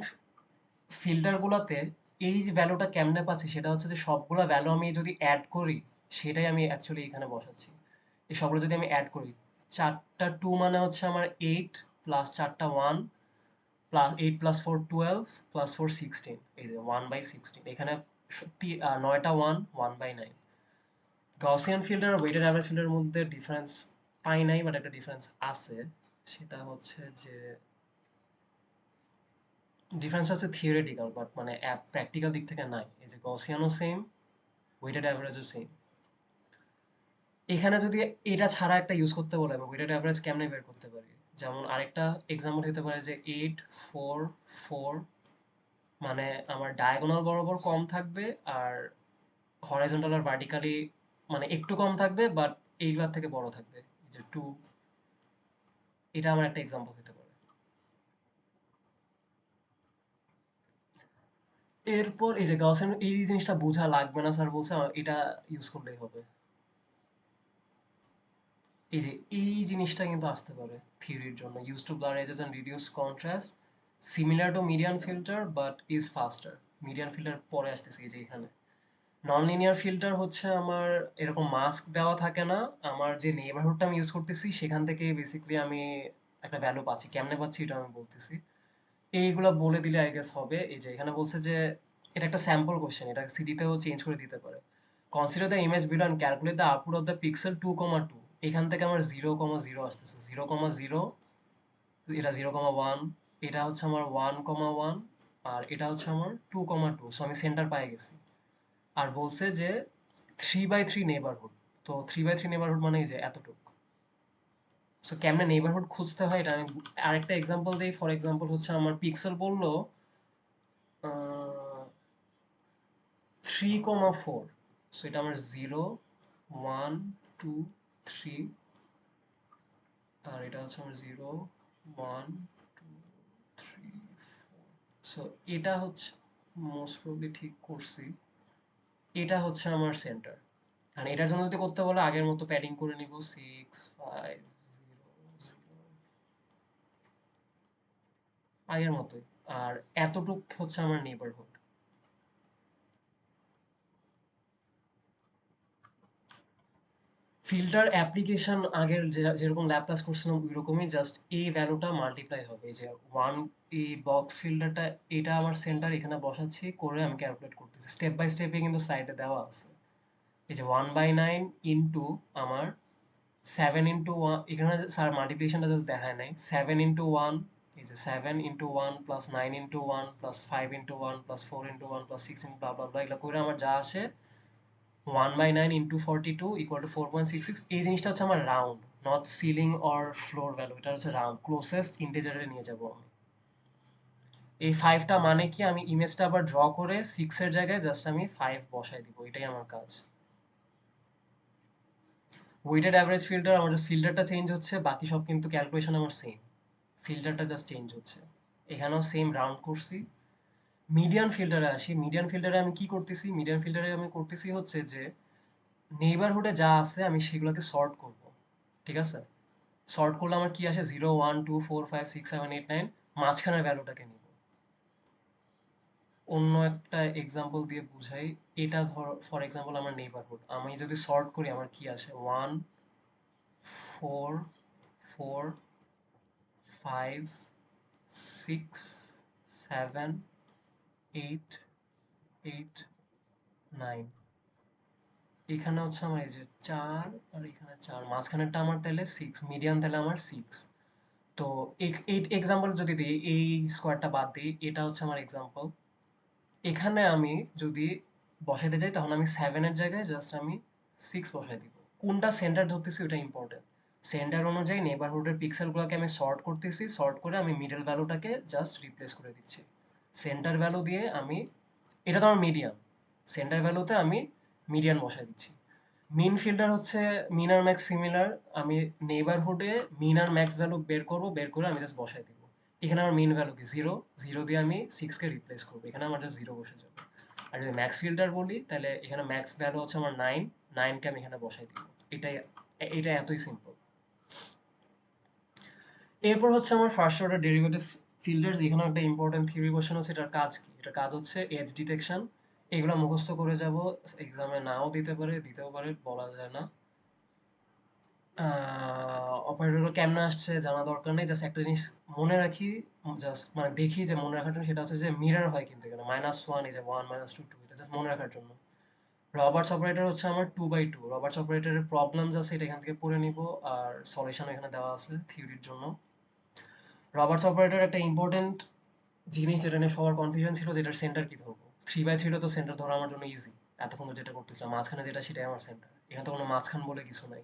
ফিল্টারগুলোতে এই যে ভ্যালুটা কেমনে পাচ্ছি সেটা হচ্ছে যে সবগুলো ভ্যালু আমি যদি অ্যাড করি সেটাই আমি অ্যাকচুয়ালি এখানে বসাচ্ছি। এই সবগুলো যদি আমি অ্যাড করি, 4টা 2 মানে হচ্ছে আমার 8 প্লাস 4টা 1 প্লাস 8 প্লাস 4 12 প্লাস 4 16, এই যে 1/16 এখানে 9টা 1 1/9। গাউসিয়ান ফিল্টার আর ওয়েটেড অ্যাভারেজ ফিল্টারের মধ্যে ডিফারেন্স পাই নাই, বাট একটা ডিফারেন্স আছে। সেটা হচ্ছে যে ডিফারেন্স হচ্ছে থিওরিটিক্যাল, বাট মানে প্র্যাকটিক্যাল দিক থেকে নাই। এই যে গসিয়ানও সেম, ওয়েটেড অ্যাভারেজও সেম। এখানে যদি এটা ছাড়া একটা ইউজ করতে বলে আমি ওয়েটেড অ্যাভারেজ কেমনে বের করতে পারি, যেমন আরেকটা এক্সাম্পল হতে পারে যে 8 4 4, মানে আমার ডায়াগোনাল বরাবর কম থাকবে আর হরাইজন্টাল আর ভার্টিক্যালি মানে একটু কম থাকবে, বাট এইগুলার থেকে বড় থাকবে, এই যে 2। এটা আমার একটা এক্সাম্পল হতে পারে। এরপর এই যে গাউসিয়ান, এই জিনিসটা বোঝা লাগবে না স্যার বলছে, এটা ইউজ করলেই হবে। এই যে এই জিনিসটা কিন্তু আসতে পারে থিওরির জন্য, use to blur edges and reduce contrast, similar to median filter but is faster. Median filter পরে আসতেছে এই যে এখানে। নন লিনিয়ার ফিল্টার হচ্ছে আমার এরকম মাস্ক দেওয়া থাকে না, আমার যে নেইবারহুডটা আমি ইউজ করতেছি সেখান থেকে বেসিক্যালি আমি একটা ভ্যালু পাচ্ছি, কেমনে পাচ্ছি এটা আমি বলতেছি। এইগুলা বলে দিলে আই গেস হবে। এই যে এখানে বলছে যে এটা একটা স্যাম্পল কোশ্চেন, এটা সিডিতেও চেঞ্জ করে দিতে পারে। Consider the image below and calculate the output of the pixel 2,2। এখান থেকে আমার 0,0 আসতেছে, 0,0, এটা 0,1, এটা হচ্ছে আমার 1,1, আর এটা হচ্ছে আমার 2,2, সো আমি সেন্টার পাই গেছি। আর বলছে যে 3/3 নেইবারহুড, তো 3/3 নেইবারহুড মানে এই যে এতটুক। সো কেমনে নেইবারহুড খুঁজতে হয় এটা আমি আরেকটা এক্সাম্পল দিই। ফর এক্সাম্পল হচ্ছে আমার পিক্সেল বললো 3,4, সো এটা আমার 0 1 2 3, আর এটা হচ্ছে আমার 0 1 2 3 4। সো এটা হচ্ছে মোস্ট প্রবলি ঠিক করছি, এটা হচ্ছে আমার সেন্টার। আর এটার জন্য যদি করতে বলে আগের মতো প্যাডিং করে নিব 6 5 0 0, আগের মতোই। আর এতটুক হচ্ছে আমার নেইবারহুড। ফিল্টার অ্যাপ্লিকেশন আগের যেরকম ল্যাপ্লাস করছিলাম ওইরকমই, জাস্ট এই ভ্যালুটা মাল্টিপ্লাই হবে। এই যে ওয়ান, এই বক্স ফিল্টারটা এটা আমার সেন্টার এখানে বসাচ্ছি, করে আমি ক্যালকুলেট করতেছি স্টেপ বাই স্টেপে, কিন্তু সাইডে দেওয়া আছে। এই যে 1/9 ইন্টু আমার 7 ইন্টু 1, এখানে স্যার মাল্টিপ্লিকেশনটা জাস্ট দেখায় নাই। 7 ইন্টু 1, এই যে 7 into 1 plus 9 into 1 plus 5 into 1 plus 4 into 1 plus 6 into blah blah blah, এগুলো করে আমার যা আসে 1/9 ইন্টু 42 ইকুয়াল টু 4.66। এই জিনিসটা হচ্ছে আমার round, not ceiling or floor value, এটা হচ্ছে রাউন্ড, ক্লোজেস্ট ইন্টিজারে নিয়ে যাব আমি। এই 5টা মানে কি, আমি ইমেজটা আবার ড্র করে 6 এর জায়গায় জাস্ট আমি 5 বসাই দিব, এটাই আমার কাজ। ওয়েটেড অ্যাভারেজ ফিল্টার আমার জাস্ট ফিল্টারটা চেঞ্জ হচ্ছে, বাকি সব কিন্তু ক্যালকুলেশন আমার সেম, ফিল্টারটা জাস্ট চেঞ্জ হচ্ছে। এখানেও সেম রাউন্ড করছি। মিডিয়ান ফিল্টারে আসি। মিডিয়ান ফিল্টারে আমি কি করতেছি, মিডিয়ান ফিল্টারে আমি করতেছি হচ্ছে যে নেইবারহুডে যা আছে আমি সেগুলোকে সর্ট করব, ঠিক আছে? সর্ট করলে আমার কি আসে, 0 1 2 4 5 6 7 8 9, মাঝখানের ভ্যালুটাকে নিব। অন্য একটা এক্সাম্পল দিয়ে বুঝাই। এটা ধর ফর এক্সাম্পল আমার নেইবারহুড, আমি যদি সর্ট করি আমার কি আসে, 1 4 4 5 6 7 8 8 9। এখানে হচ্ছে আমার এই যে 4, আর এখানে 4, মাঝখানেরটা আমার তাহলে 6, মিডিয়ান তাহলে আমার 6। তো এই এক্সাম্পল যদি দিই, এই স্কোয়ারটা বাদ দিই, এটা হচ্ছে আমার এক্সাম্পল। এখানে আমি যদি বসাইতে যাই তখন আমি 7-এর জায়গায় জাস্ট আমি 6 বসাই দিব। কোনটা সেন্টার ধরতেছি ওটা ইম্পর্টেন্ট। সেন্টার অনুযায়ী নেইবারহুডের পিক্সেলগুলোকে আমি সর্ট করতেছি, সর্ট করে আমি মিডল ভ্যালুটাকে জাস্ট রিপ্লেস করে দিচ্ছি। সেন্টার ভ্যালু দিয়ে আমি, এটা তো আমার মিডিয়ান, সেন্টার ভ্যালুতে আমি মিডিয়ান বসাই দিচ্ছি। মিন ফিল্টার হচ্ছে মিন আর ম্যাক্স সিমিলার। আমি নেইবারহুডে মিন আর ম্যাক্স ভ্যালু বের করব, বের করে আমি জাস্ট বসাই দিব। এখানে আমার মিন ভ্যালু কি 0, 0 দিয়ে আমি 6 কে রিপ্লেস করব, এখানে আমার জাস্ট 0 বসে যাবে। আর যদি ম্যাক্স ফিল্টার বলি তাহলে এখানে ম্যাক্স ভ্যালু হচ্ছে আমার 9, 9 কে আমি এখানে বসাই দিব। এটাই, এটা এতই সিম্পল। এরপর হচ্ছে আমার ফার্স্ট অর্ডার ডেরিভেটিভ ফিল্টার্স। এখানে একটা ইম্পর্টেন্ট থিওরি কোশ্চেন হচ্ছে এটার কাজ কি। এটার কাজ হচ্ছে এজ ডিটেকশন। এগুলো মুখস্থ করে যাব, এক্সামে নাও দিতে পারে, দিতেও পারে, বলা যায় না। অপারেটরগুলো কেমনে আসছে জানা দরকার নেই, জাস্ট একটা জিনিস মনে রাখি, জাস্ট মানে দেখি যে মনে রাখার জন্য, সেটা হচ্ছে যে মিরর হয় কিন্তু এখানে -1, এই যে 1 -2 2, এটা জাস্ট মনে রাখার জন্য। রবার্টস অপারেটর হচ্ছে আমার 2/2। রবার্টস অপারেটরের প্রবলেমস আছে, এটা এখান থেকে পড়ে নিব, আর সলিউশন এখানে দেওয়া আছে থিওরির জন্য। রবার্টস অপারেটর একটা ইম্পর্টেন্ট জিনিস যেটা নিয়ে সবার কনফিউশন ছিল, যেটার সেন্টার কি ধরবো। 3/3 তো সেন্টার ধরা আমার জন্য ইজি, এতক্ষণ যেটা করতেছিলাম মাঝখানে যেটা, সেটাই আমার সেন্টার। এখানে তো কোনো মাঝখান বলে কিছু নাই।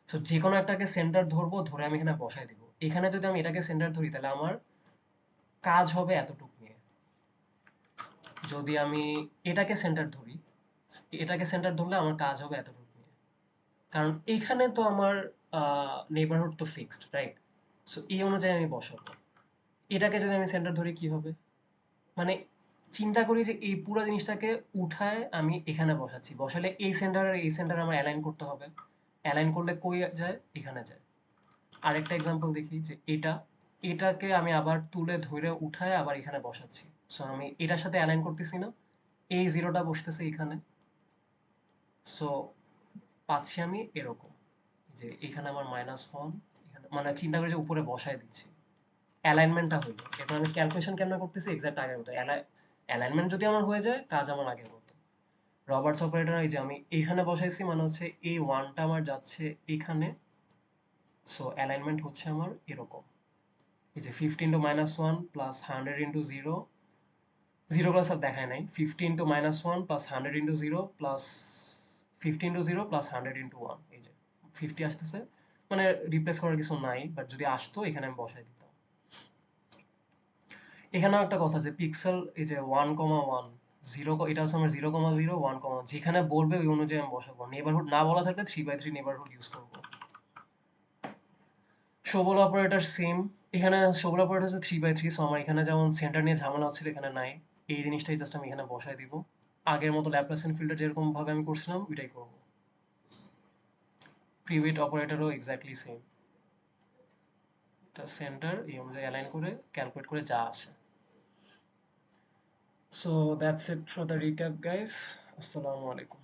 সো যে কোনো একটাকে সেন্টার ধরবো, ধরে আমি এখানে বসাই দিব। এখানে যদি আমি এটাকে সেন্টার ধরি তাহলে আমার কাজ হবে এতটুকু নিয়ে। যদি আমি এটাকে সেন্টার ধরি, এটাকে সেন্টার ধরলে আমার কাজ হবে এতটুকু নিয়ে। কারণ এখানে তো আমার নেইবারহুড তো ফিক্সড, রাইট? সো এই অনুযায়ী আমি বসাবো। এটাকে যদি আমি সেন্টার ধরি কি হবে, মানে চিন্তা করি যে এই পুরো জিনিসটাকে উঠায় আমি এখানে বসাচ্ছি, বসালে এই সেন্টার আর এই সেন্টার আমার অ্যালাইন করতে হবে। অ্যালাইন করলে কই যায়, এখানে যায়। আরেকটা এক্সাম্পল দেখি যে এটাকে আমি আবার তুলে ধরে উঠায় আবার এখানে বসাচ্ছি। সো আমি এটার সাথে অ্যালাইন করতেছি না, এই জিরোটা বসতেছে এখানে। সো পাচ্ছি আমি এরকম যে এখানে আমার -1, এখানে মানে চিন্তা করে যে উপরে বসায় দিচ্ছি, অ্যালাইনমেন্টটা হইলো। এরপর আমি ক্যালকুলেশন কেমন করতেছি, এক্সাক্ট আগের মতো। অ্যালাইনমেন্ট যদি আমার হয়ে যায়, কাজ আমার আগের মতো। রবার্টস অপারেটর এই যে আমি এখানে বসাইছি, মানে হচ্ছে এই ওয়ানটা আমার যাচ্ছে এখানে। সো অ্যালাইনমেন্ট হচ্ছে আমার এরকম, এই যে 50 ইন্টু -1 প্লাস 100 ইন্টু 0, 0 প্লাস আর দেখায় নাই। 50 into -1 plus 100 into 0 plus 50 into 0 plus 100 into 1, এই যে 50 আসতেছে। মানে রিপ্লেস করার কিছু নাই, বাট যদি আসতো এখানে আমি বসাই দিতাম। এখানেও একটা কথা যে পিক্সেল, এই যে 1,1, 0, এটা হচ্ছে আমার 0,0, 1, যেখানে বলবে ওই অনুযায়ী আমি বসাবো। নেইবারহুড না বলা থাকলে 3/3 নেইবারহুড ইউজ করবো। সবল অপারেটর সেম। এখানে সবল অপারেটর হচ্ছে 3/3, সো আমার এখানে যেমন সেন্টার নিয়ে ঝামেলা হচ্ছিল, এখানে নাই। এই জিনিসটাই জাস্ট আমি এখানে বসাই দিব। আগের মতো ল্যাপ্লাসিয়ান ফিল্টার যেরকম ভাবে আমি করছিলাম ওইটাই করবো। প্রিউইট অপারেটরও এক্স্যাক্টলি সেম। এটা সেন্টার এই অনুযায়ী অ্যালাইন করে ক্যালকুলেট করে যা আসে। So that's it for the recap guys. আসসালামু আলাইকুম।